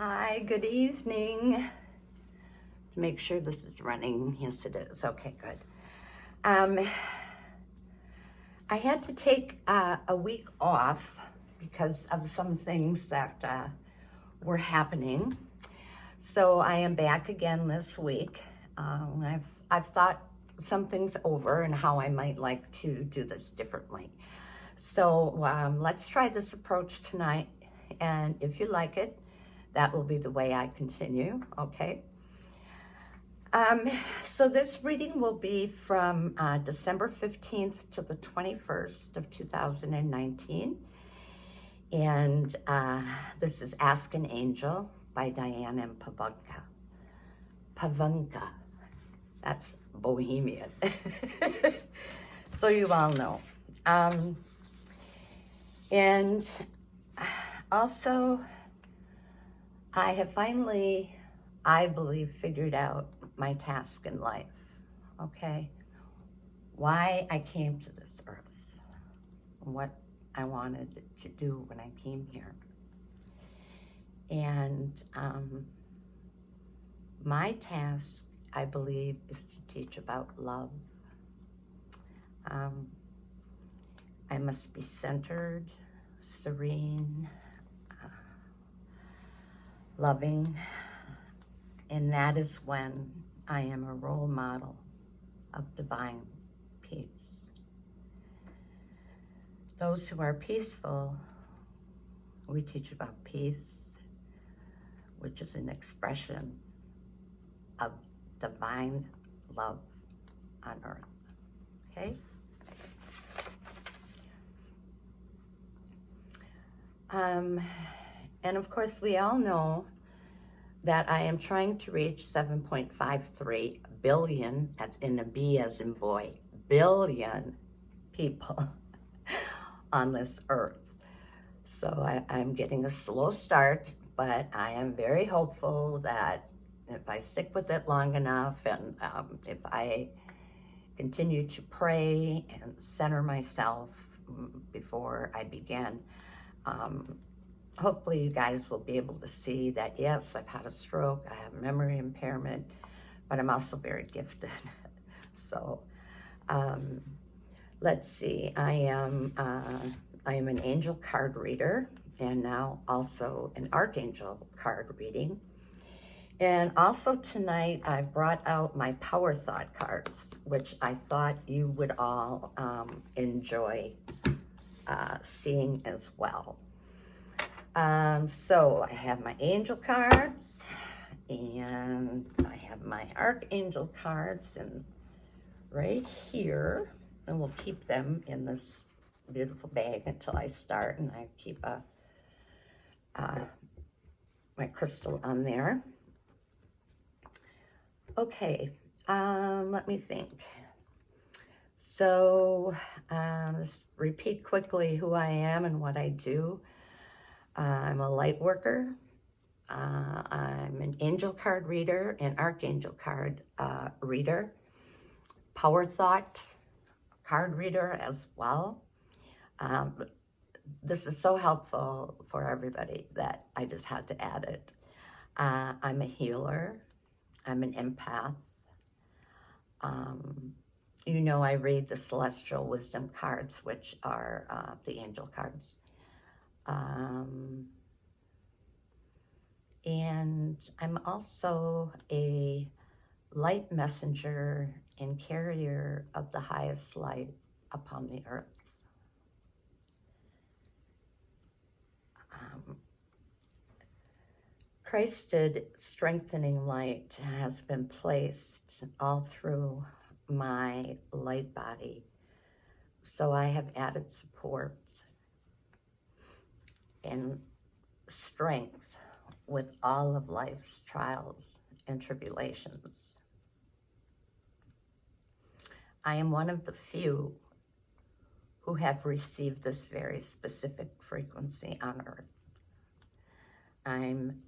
Hi, good evening. To make sure this is running. Yes, it is. Okay, good. I had to take a week off because of some things that were happening. So I am back again this week. I've thought some things over and how I might like to do this differently. So let's try this approach tonight, and if you like it, that will be the way I continue, okay? So this reading will be from December 15th to the 21st of 2019. And this is Ask an Angel by Diane and Pivonka. Pivonka, that's Bohemian. So you all know. And also, I have finally, I believe, figured out my task in life, okay? Why I came to this earth, what I wanted to do when I came here. And my task, I believe, is to teach about love. I must be centered, serene, loving, and that is when I am a role model of divine peace. Those who are peaceful, we teach about peace, which is an expression of divine love on earth, okay? And of course, we all know that I am trying to reach 7.53 billion, that's in a B as in boy, billion people on this earth. So I'm getting a slow start, but I am very hopeful that if I stick with it long enough and if I continue to pray and center myself before I begin, hopefully you guys will be able to see that, yes, I've had a stroke, I have memory impairment, but I'm also very gifted. So let's see, I am an angel card reader and now also an archangel card reading. And also tonight I brought out my power thought cards, which I thought you would all enjoy seeing as well. So I have my angel cards and I have my archangel cards and right here, and we'll keep them in this beautiful bag until I start, and I keep my crystal on there. Okay, let me think. So just repeat quickly who I am and what I do. I'm a light worker. I'm an angel card reader, an archangel card reader, power thought card reader as well. This is so helpful for everybody that I just had to add it. I'm a healer. I'm an empath. You know, I read the celestial wisdom cards, which are the angel cards. And I'm also a light messenger and carrier of the highest light upon the earth. Christed strengthening light has been placed all through my light body. So I have added support and strength with all of life's trials and tribulations. I am one of the few who have received this very specific frequency on earth. I'm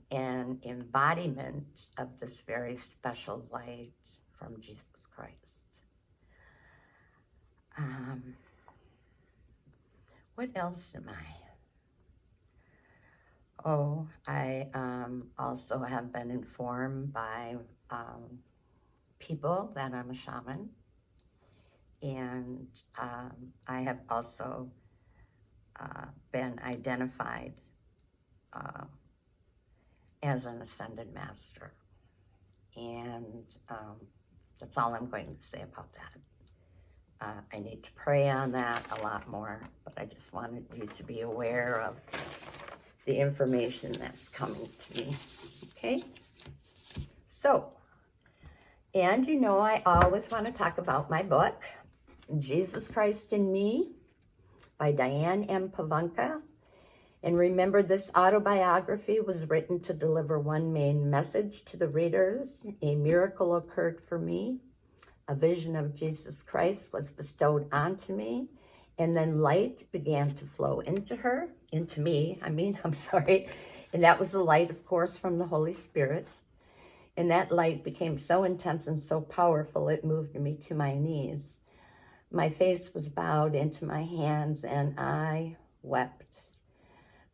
an embodiment of this very special light from Jesus Christ. What else am I? I also have been informed by people that I'm a shaman, and I have also been identified as an ascended master. And that's all I'm going to say about that. I need to pray on that a lot more, but I just wanted you to be aware of the information that's coming to me, okay? So, and you know, I always want to talk about my book, Jesus Christ in Me, by Diane and Pivonka. And remember, this autobiography was written to deliver one main message to the readers. A miracle occurred for me. A vision of Jesus Christ was bestowed onto me, and then light began to flow into me, I'm sorry. And that was the light, of course, from the Holy Spirit. And that light became so intense and so powerful, it moved me to my knees. My face was bowed into my hands, and I wept.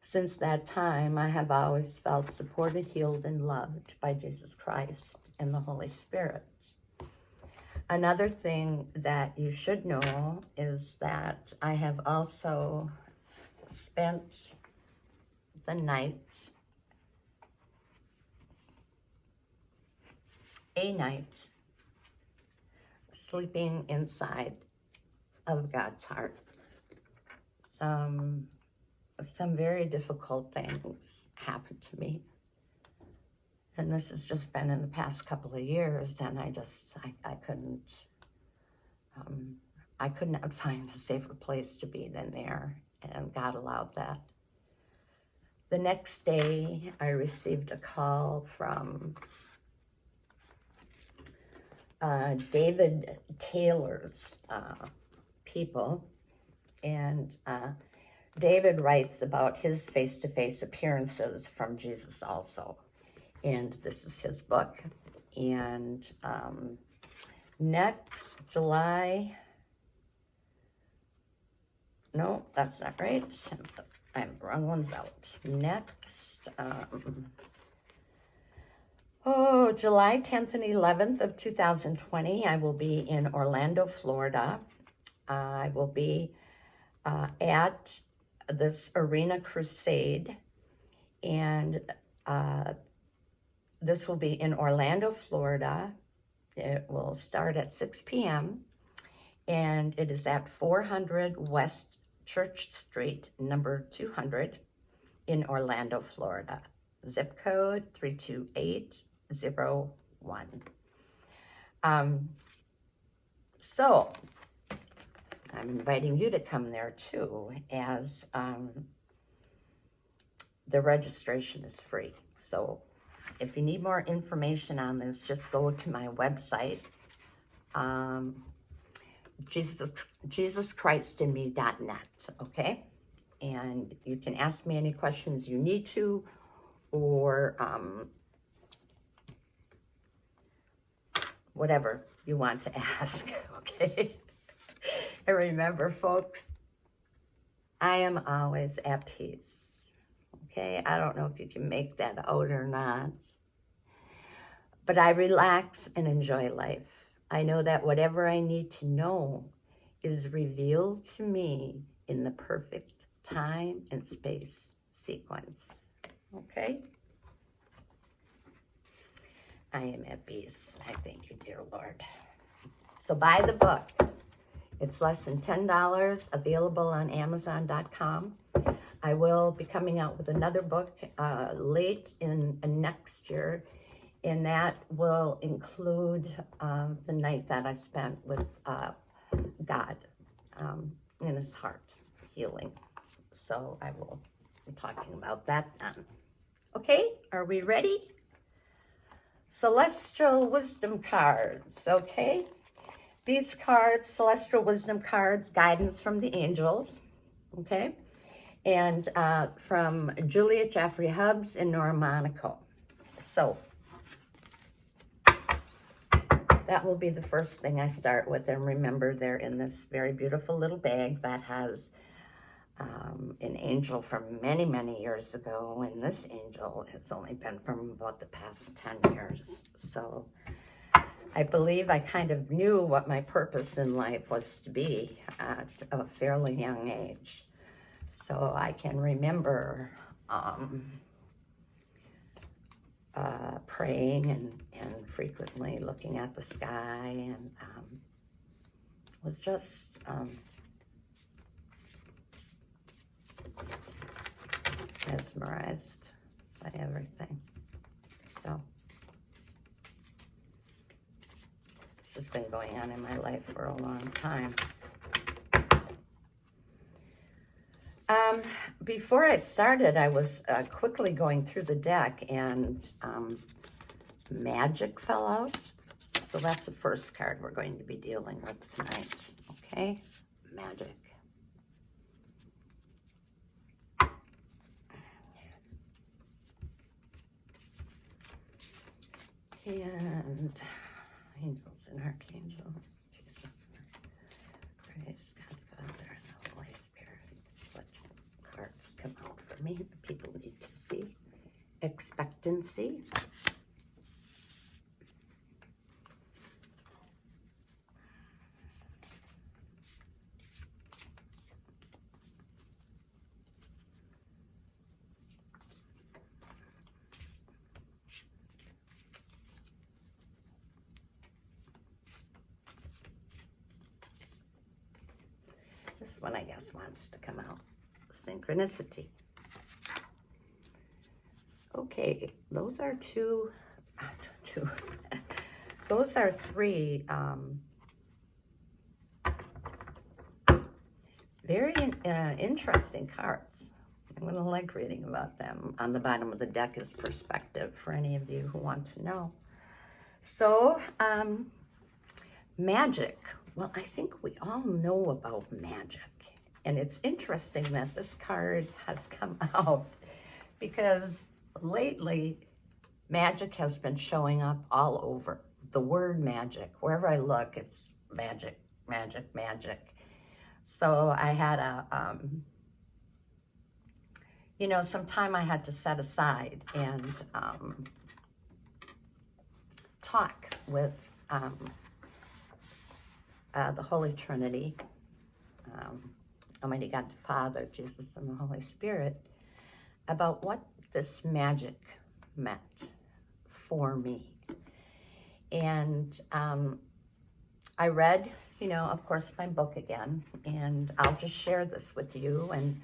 Since that time, I have always felt supported, healed, and loved by Jesus Christ and the Holy Spirit. Another thing that you should know is that I have also spent the night, sleeping inside of God's heart. Some very difficult things happened to me. And this has just been in the past couple of years, and I could not find a safer place to be than there, and God allowed that. The next day, I received a call from David Taylor's people, and David writes about his face-to-face appearances from Jesus also. And this is his book. And next July, no, that's not right. I'm the wrong ones out. Next, July 10th and 11th of 2020, I will be in Orlando, Florida. I will be at this arena crusade, and this will be in Orlando, Florida. It will start at 6 p.m. and it is at 400 West Church Street, number 200 in Orlando, Florida. Zip code 32801. So I'm inviting you to come there too, as the registration is free. So if you need more information on this, just go to my website, JesusChristinMe.net, okay? And you can ask me any questions you need to, or whatever you want to ask, okay? And remember, folks, I am always at peace. Okay, I don't know if you can make that out or not, but I relax and enjoy life. I know that whatever I need to know is revealed to me in the perfect time and space sequence. Okay? I am at peace. I thank you, dear Lord. So buy the book. It's less than $10, available on Amazon.com. I will be coming out with another book late in next year, and that will include the night that I spent with God in his heart, healing. So I will be talking about that then. Okay, are we ready? Celestial Wisdom Cards, okay? These cards, Celestial Wisdom Cards, guidance from the angels, okay? And from Juliet Jeffrey Hubbs and Nora Monaco. So that will be the first thing I start with. And remember, they're in this very beautiful little bag that has an angel from many, many years ago, and this angel has only been from about the past 10 years. So I believe I kind of knew what my purpose in life was to be at a fairly young age. So I can remember praying and frequently looking at the sky, and was just mesmerized by everything. So this has been going on in my life for a long time. Before I started, I was quickly going through the deck, and Magic fell out. So that's the first card we're going to be dealing with tonight. Okay, Magic. And angels and archangels, Jesus Christ, God, Father, and the Holy Spirit. Let cards come out for me. The people need to see. Expectancy. This one, I guess, wants to come out. Synchronicity. Okay, those are those are three very interesting cards. I'm going to like reading about them. On the bottom of the deck is perspective for any of you who want to know. So, magic. Well, I think we all know about magic. And it's interesting that this card has come out because lately magic has been showing up all over. The word magic, wherever I look, it's magic, magic, magic. So I had some time I had to set aside and talk with the Holy Trinity, Almighty God the Father, Jesus, and the Holy Spirit, about what this magic meant for me. And I read, of course, my book again, and I'll just share this with you and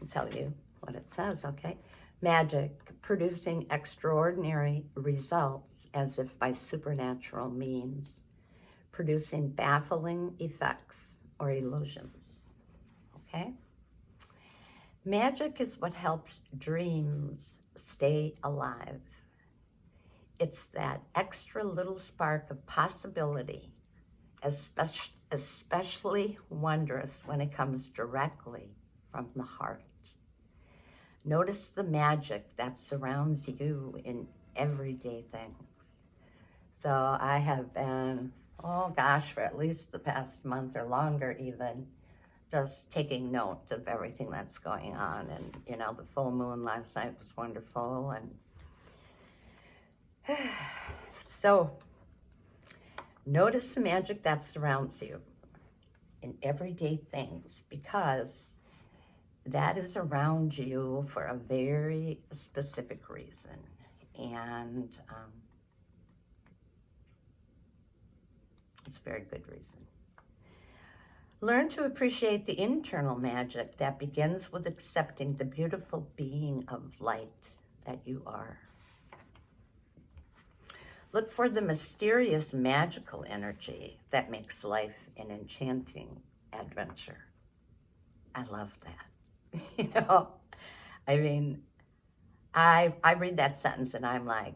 tell you what it says, okay? Magic, producing extraordinary results as if by supernatural means, producing baffling effects or illusions, okay? Magic is what helps dreams stay alive. It's that extra little spark of possibility, especially wondrous when it comes directly from the heart. Notice the magic that surrounds you in everyday things. So I have been, for at least the past month or longer even, just taking note of everything that's going on. And, the full moon last night was wonderful. And so notice the magic that surrounds you in everyday things, because that is around you for a very specific reason. And it's a very good reason. Learn to appreciate the internal magic that begins with accepting the beautiful being of light that you are. Look for the mysterious magical energy that makes life an enchanting adventure. I love that. I read that sentence and I'm like,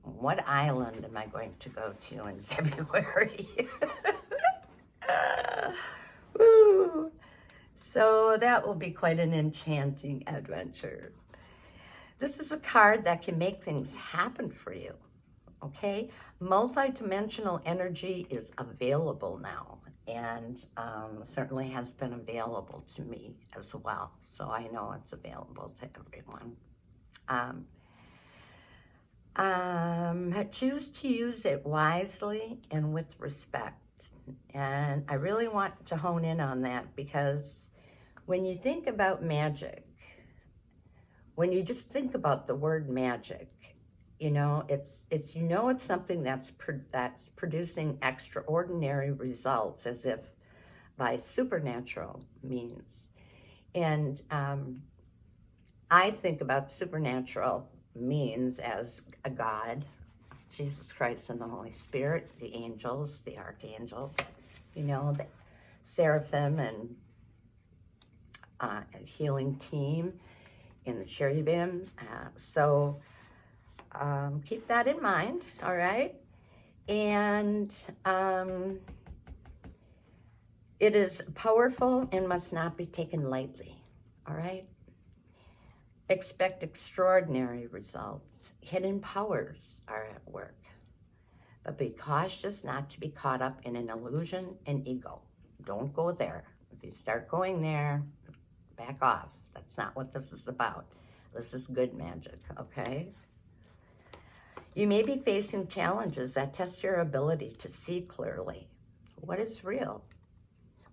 what island am I going to go to in February? Woo! So that will be quite an enchanting adventure. This is a card that can make things happen for you, okay? Multidimensional energy is available now, and certainly has been available to me as well. So I know it's available to everyone. Choose to use it wisely and with respect. And I really want to hone in on that, because when you think about magic, when you just think about the word magic, it's something that's producing extraordinary results, as if by supernatural means. And I think about supernatural means as a God, Jesus Christ and the Holy Spirit, the angels, the archangels, the seraphim and a healing team in the cherubim. So keep that in mind, all right? And it is powerful and must not be taken lightly, all right? Expect extraordinary results. Hidden powers are at work. But be cautious not to be caught up in an illusion and ego. Don't go there. If you start going there, back off. That's not what this is about. This is good magic, okay? You may be facing challenges that test your ability to see clearly. What is real?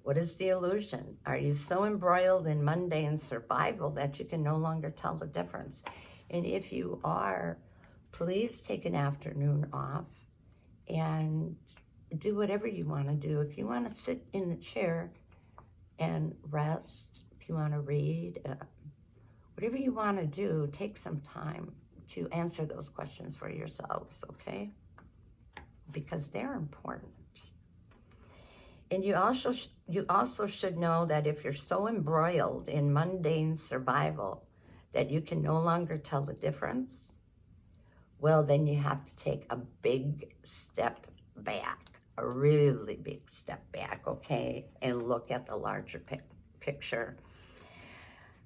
What is the illusion? Are you so embroiled in mundane survival that you can no longer tell the difference? And if you are, please take an afternoon off and do whatever you want to do. If you want to sit in the chair and rest, if you want to read, whatever you want to do, take some time to answer those questions for yourselves, okay? Because they're important. And you also should know that if you're so embroiled in mundane survival that you can no longer tell the difference, well, then you have to take a big step back, a really big step back, okay, and look at the larger picture.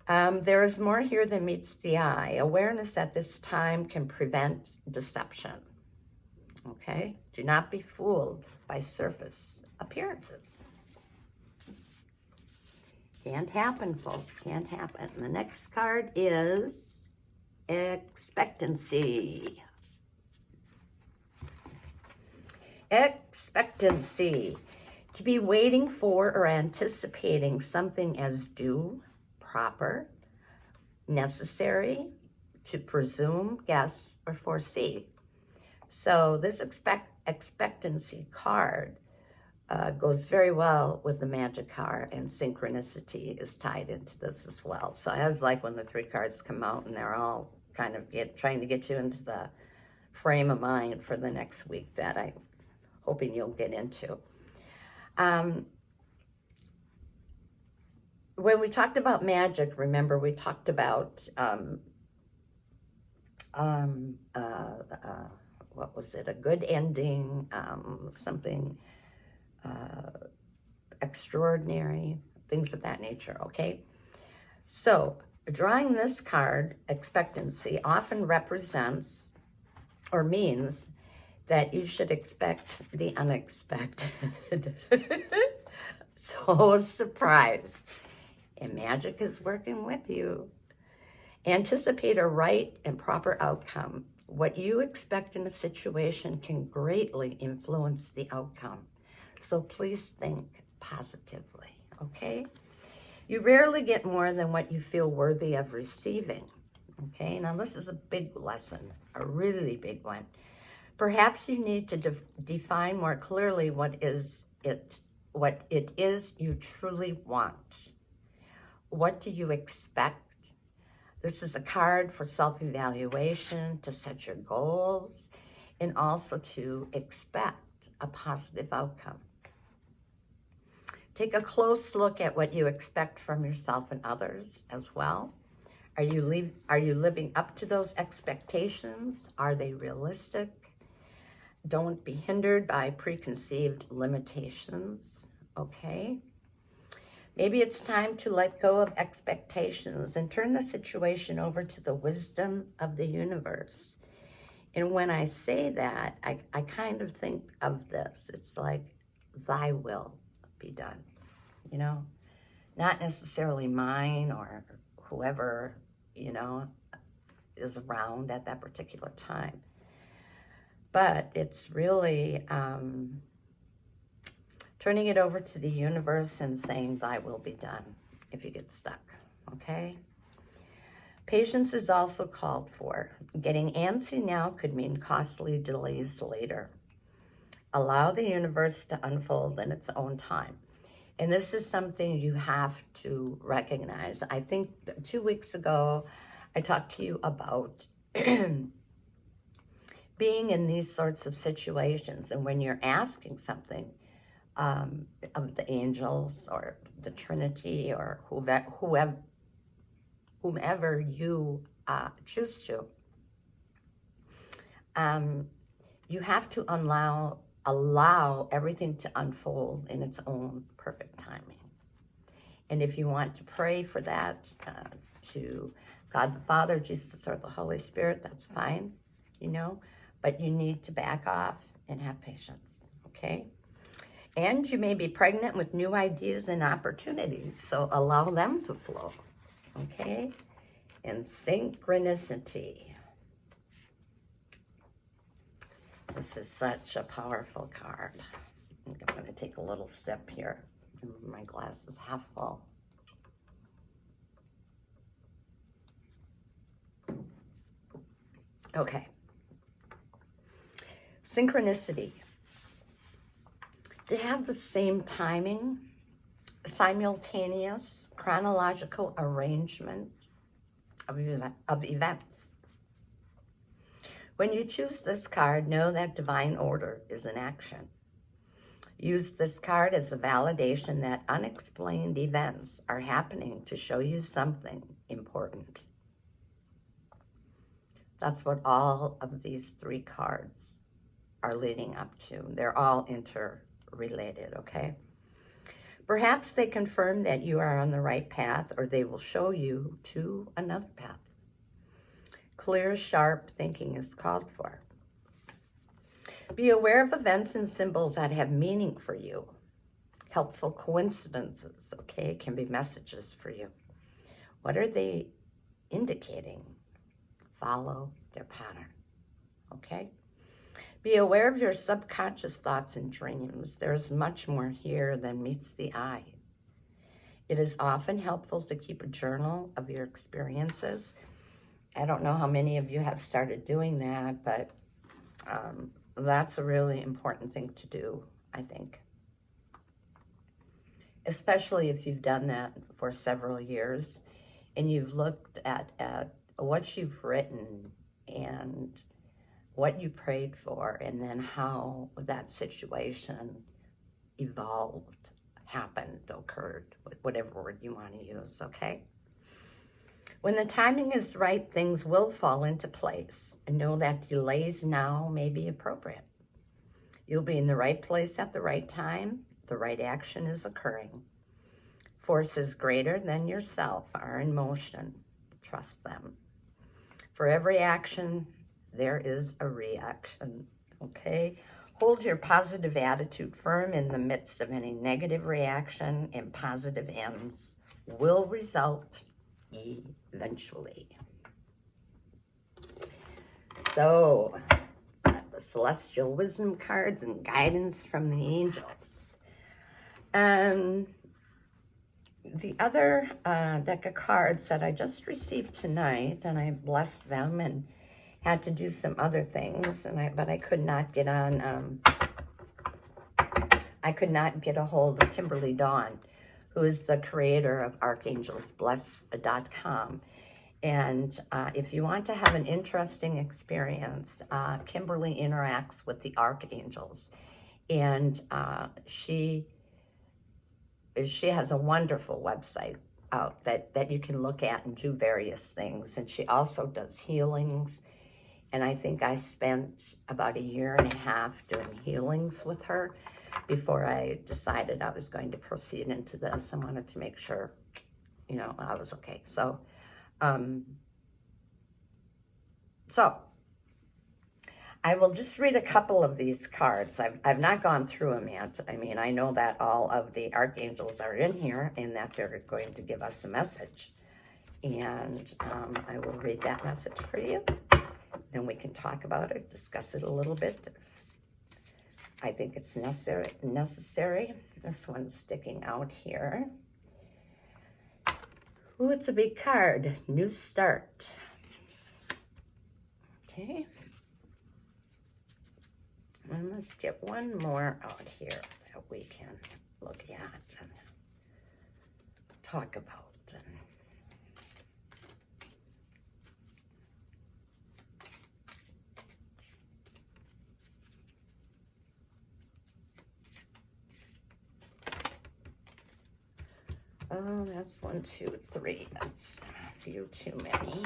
There is more here than meets the eye. Awareness at this time can prevent deception, okay? Do not be fooled by surface appearances. Can't happen, folks, can't happen. The next card is expectancy. Expectancy. To be waiting for or anticipating something as due, proper, necessary, to presume, guess, or foresee. So this expectancy card goes very well with the magic card, and synchronicity is tied into this as well. So I was like when the three cards come out and they're all kind of trying to get you into the frame of mind for the next week that I'm hoping you'll get into. When we talked about magic, remember we talked about what was it? A good ending, something extraordinary, things of that nature, okay? So drawing this card, expectancy, often represents or means that you should expect the unexpected. So surprise. And magic is working with you. Anticipate a right and proper outcome. What you expect in a situation can greatly influence the outcome. So please think positively, okay? You rarely get more than what you feel worthy of receiving, okay? Now this is a big lesson, a really big one. Perhaps you need to define more clearly what it is you truly want. What do you expect? This is a card for self-evaluation, to set your goals, and also to expect a positive outcome. Take a close look at what you expect from yourself and others as well. Are you living up to those expectations? Are they realistic? Don't be hindered by preconceived limitations, okay? Maybe it's time to let go of expectations and turn the situation over to the wisdom of the universe. And when I say that, I kind of think of this. It's like, thy will be done, you know? Not necessarily mine or whoever, you know, is around at that particular time. But it's really turning it over to the universe and saying, thy will be done, if you get stuck, okay? Patience is also called for. Getting antsy now could mean costly delays later. Allow the universe to unfold in its own time. And this is something you have to recognize. I think 2 weeks ago, I talked to you about being in these sorts of situations. And when you're asking something of the angels or the Trinity or whomever you choose to, you have to allow everything to unfold in its own perfect timing. And if you want to pray for that to God the Father, Jesus, or the Holy Spirit, that's fine, you know, but you need to back off and have patience, okay? And you may be pregnant with new ideas and opportunities, so allow them to flow, okay? And synchronicity. This is such a powerful card. I think I'm going to take a little sip here. My glass is half full. Okay. Synchronicity. To have the same timing, simultaneous, chronological arrangement of events. When you choose this card, know that divine order is in action. Use this card as a validation that unexplained events are happening to show you something important. That's what all of these 3 cards are leading up to. They're all interrelated, okay? Perhaps they confirm that you are on the right path, or they will show you to another path. Clear, sharp thinking is called for. Be aware of events and symbols that have meaning for you. Helpful coincidences, okay, can be messages for you. What are they indicating? Follow their pattern, okay? Be aware of your subconscious thoughts and dreams. There's much more here than meets the eye. It is often helpful to keep a journal of your experiences. I don't know how many of you have started doing that, but that's a really important thing to do, I think. Especially if you've done that for several years and you've looked at what you've written and what you prayed for, and then how that situation evolved, happened, occurred, whatever word you want to use, okay? When the timing is right, things will fall into place, and know that delays now may be appropriate. You'll be in the right place at the right time. The right action is occurring. Forces greater than yourself are in motion. Trust them. For every action, there is a reaction, okay? Hold your positive attitude firm in the midst of any negative reaction, and positive ends will result eventually. So, the celestial wisdom cards and guidance from the angels. The other deck of cards that I just received tonight, and I blessed them and had to do some other things, but I could not get on. I could not get a hold of Kimberly Dawn, who is the creator of archangelsbless.com. And if you want to have an interesting experience, Kimberly interacts with the archangels, and she has a wonderful website out that you can look at and do various things. And she also does healings. And I think I spent about 1.5 years doing healings with her before I decided I was going to proceed into this. I wanted to make sure, you know, I was okay. So I will just read a couple of these cards. I've not gone through them yet. I mean, I know that all of the archangels are in here and that they're going to give us a message. And I will read that message for you. Then we can talk about it, discuss it a little bit. I think it's necessary. This one's sticking out here. Ooh, it's a big card. New start. Okay. And let's get one more out here that we can look at and talk about. Oh, that's 1, 2, 3. That's a few too many.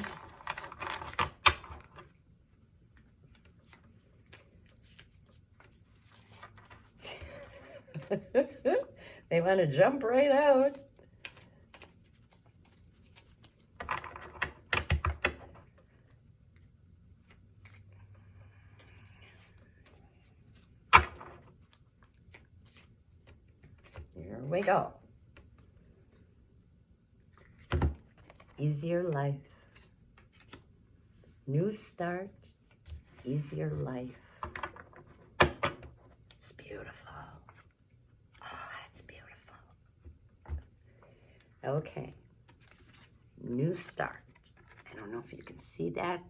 They want to jump right out. Here we go. Easier life. New start, easier life. It's beautiful. Oh, that's beautiful. Okay. New start. I don't know if you can see that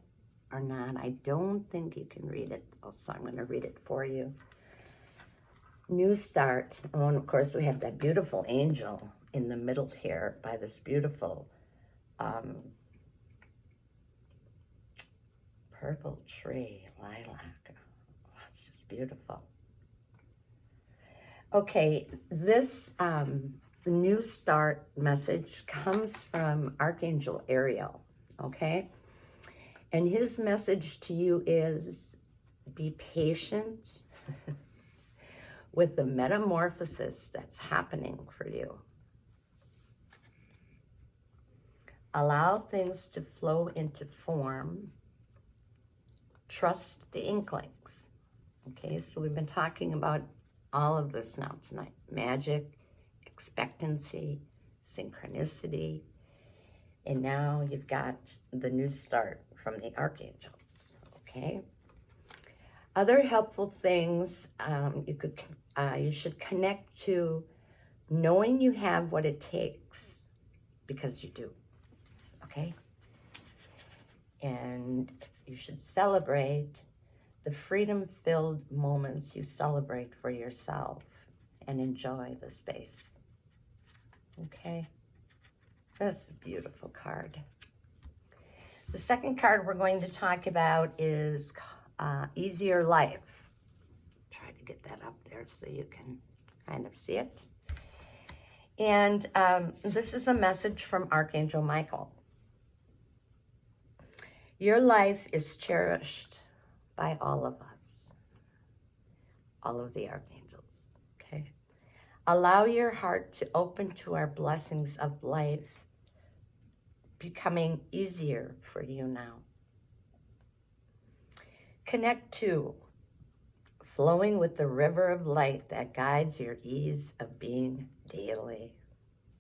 or not. I don't think you can read it. Oh, so I'm going to read it for you. New start. Oh, and of course we have that beautiful angel in the middle here by this beautiful purple tree, lilac. Oh, it's just beautiful. Okay, this new start message comes from Archangel Ariel, okay? And his message to you is be patient with the metamorphosis that's happening for you. Allow things to flow into form. Trust the inklings. Okay, so we've been talking about all of this now tonight. Magic, expectancy, synchronicity. And now you've got the new start from the archangels. Okay. Other helpful things you should connect to knowing you have what it takes, because you do. Okay? And you should celebrate the freedom-filled moments you celebrate for yourself and enjoy the space. Okay? That's a beautiful card. The second card we're going to talk about is Easier Life. Try to get that up there so you can kind of see it. And this is a message from Archangel Michael. Your life is cherished by all of us, all of the archangels, okay? Allow your heart to open to our blessings of life becoming easier for you now. Connect to flowing with the river of light that guides your ease of being daily,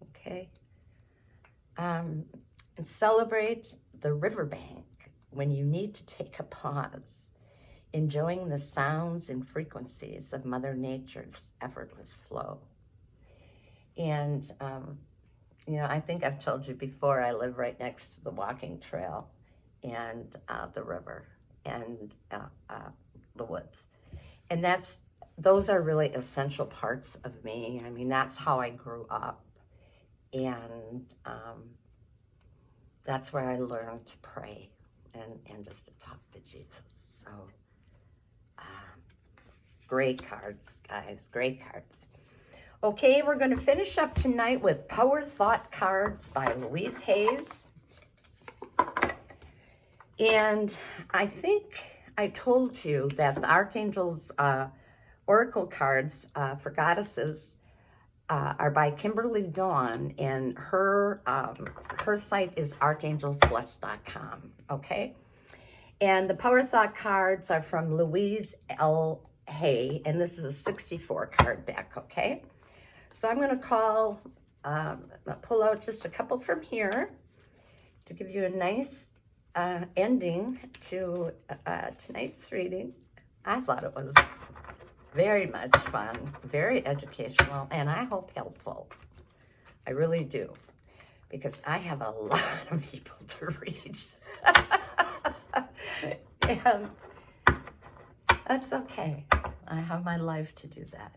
okay? And celebrate the riverbank when you need to take a pause, enjoying the sounds and frequencies of Mother Nature's effortless flow. And, you know, I think I've told you before, I live right next to the walking trail and the river and the woods. And those are really essential parts of me. I mean, that's how I grew up. And that's where I learned to pray and just to talk to Jesus. So, great cards, guys, great cards. Okay, we're going to finish up tonight with Power Thought cards by Louise Hayes. And I think I told you that the Archangel's Oracle cards for goddesses are by Kimberly Dawn, and her site is archangelsblessed.com, okay? And the Power Thought cards are from Louise L. Hay, and this is a 64 card deck, okay? So I'm going to pull out just a couple from here to give you a nice ending to tonight's reading. I thought it was very much fun, very educational, and I hope helpful. I really do, because I have a lot of people to reach. And that's okay. I have my life to do that.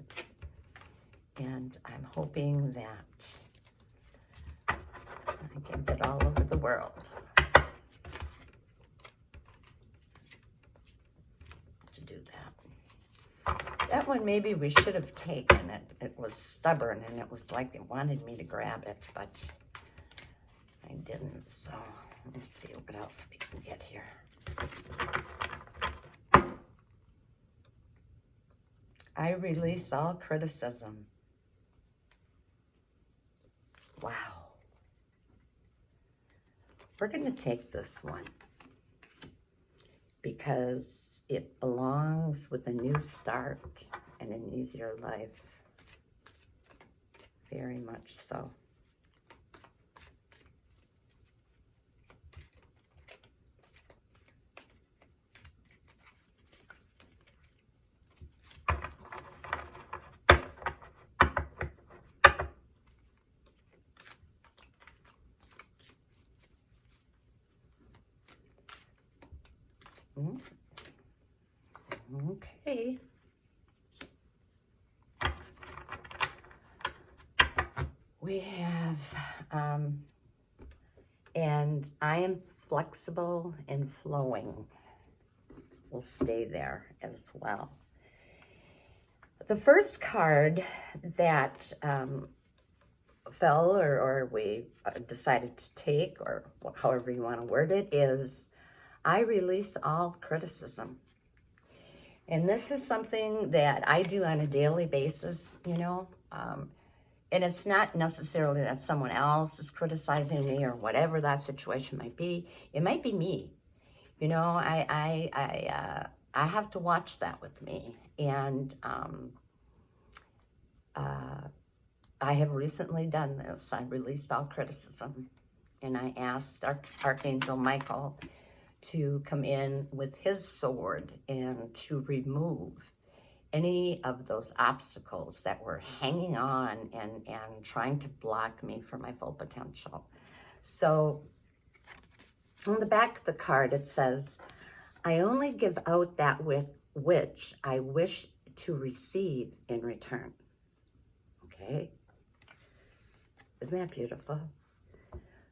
And I'm hoping that I can get all over the world to do that. That one maybe we should have taken it. It was stubborn and it was like it wanted me to grab it, but I didn't. So let's see what else we can get here. I release all criticism. Wow. We're going to take this one because it belongs with a new start and an easier life. Very much so. Okay. We have, and I am flexible and flowing. We'll stay there as well. The first card that fell or we decided to take, or however you want to word it, is I release all criticism. And this is something that I do on a daily basis, you know, and it's not necessarily that someone else is criticizing me or whatever that situation might be. It might be me. You know, I have to watch that with me. And I have recently done this. I released all criticism, and I asked Archangel Michael to come in with his sword and to remove any of those obstacles that were hanging on and trying to block me from my full potential. So on the back of the card, it says, I only give out that with which I wish to receive in return. Okay. Isn't that beautiful?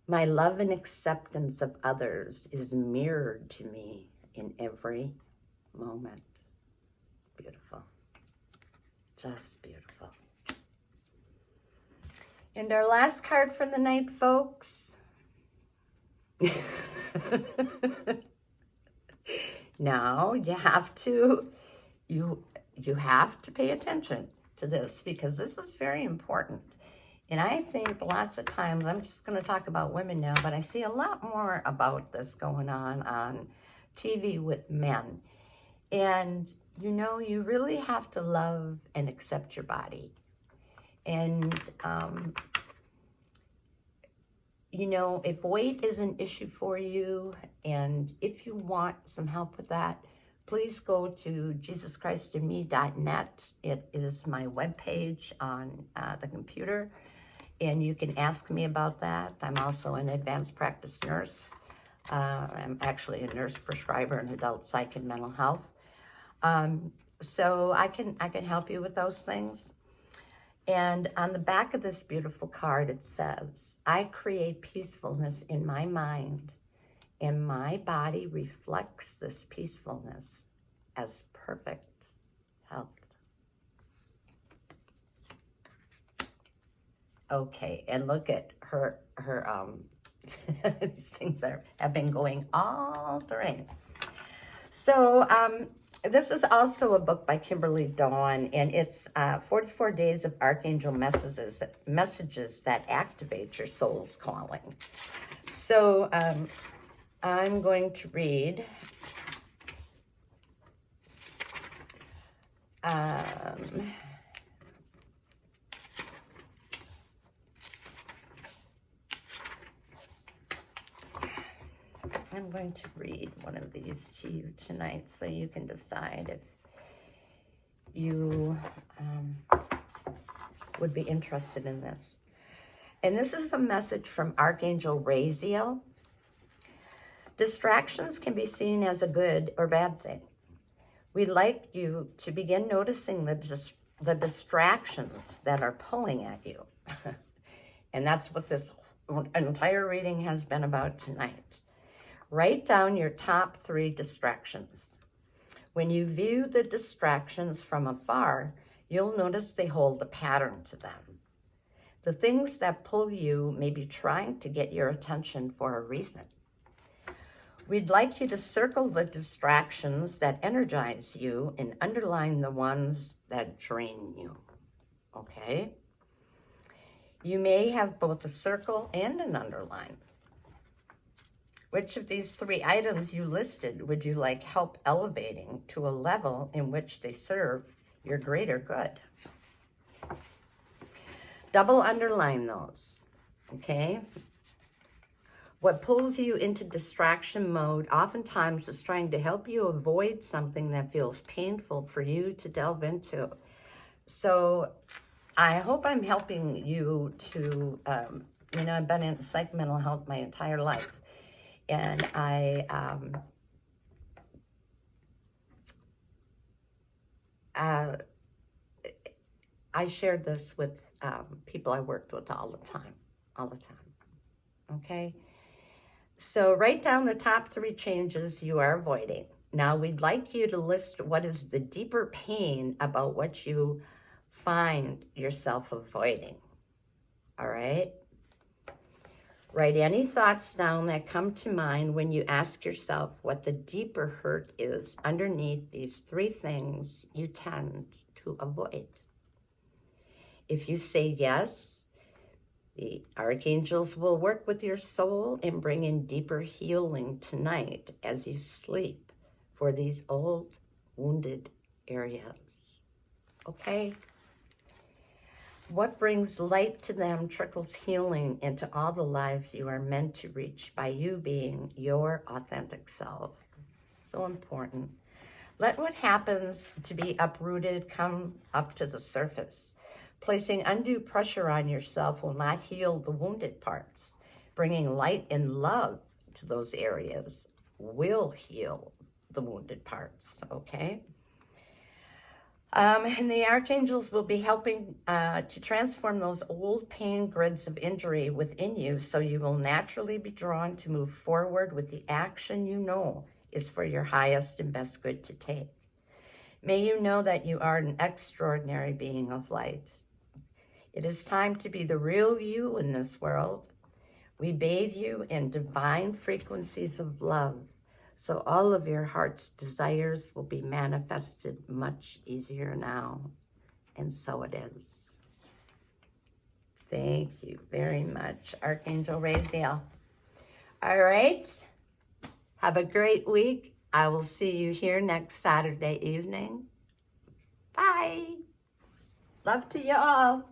My love and acceptance of others is mirrored to me in every moment. Beautiful. Just beautiful. And our last card for the night, folks. Now you have to pay attention to this, because this is very important. And I think lots of times, I'm just going to talk about women now, but I see a lot more about this going on TV with men. And, you know, you really have to love and accept your body. And, you know, if weight is an issue for you, and if you want some help with that, please go to JesusChristInMe.net. It is my webpage on the computer. And you can ask me about that. I'm also an advanced practice nurse. I'm actually a nurse prescriber in adult psych and mental health. So I can help you with those things. And on the back of this beautiful card, it says, I create peacefulness in my mind, and my body reflects this peacefulness as perfect health. Okay, and look at her these things have been going all through. So this is also a book by Kimberly Dawn, and it's 44 Days of Archangel Messages that activate your soul's calling. So I'm going to read Um, I'm going to read one of these to you tonight so you can decide if you would be interested in this. And this is a message from Archangel Raziel. Distractions can be seen as a good or bad thing. We'd like you to begin noticing the distractions that are pulling at you. And that's what this entire reading has been about tonight. Write down your top 3 distractions. When you view the distractions from afar, you'll notice they hold a pattern to them. The things that pull you may be trying to get your attention for a reason. We'd like you to circle the distractions that energize you and underline the ones that drain you. Okay? You may have both a circle and an underline. Which of these 3 items you listed would you like help elevating to a level in which they serve your greater good? Double underline those, okay? What pulls you into distraction mode oftentimes is trying to help you avoid something that feels painful for you to delve into. So I hope I'm helping you to, I've been in psych mental health my entire life. And I shared this with people I worked with all the time, okay? So write down the top 3 changes you are avoiding. Now we'd like you to list what is the deeper pain about what you find yourself avoiding, all right? Write any thoughts down that come to mind when you ask yourself what the deeper hurt is underneath these 3 things you tend to avoid. If you say yes, the archangels will work with your soul and bring in deeper healing tonight as you sleep for these old wounded areas. Okay? What brings light to them trickles healing into all the lives you are meant to reach by you being your authentic self. So important. Let what happens to be uprooted come up to the surface. Placing undue pressure on yourself will not heal the wounded parts. Bringing light and love to those areas will heal the wounded parts, okay? And the archangels will be helping to transform those old pain grids of injury within you so you will naturally be drawn to move forward with the action you know is for your highest and best good to take. May you know that you are an extraordinary being of light. It is time to be the real you in this world. We bathe you in divine frequencies of love, so all of your heart's desires will be manifested much easier now. And so it is. Thank you very much, Archangel Raziel. All right. Have a great week. I will see you here next Saturday evening. Bye. Love to you all.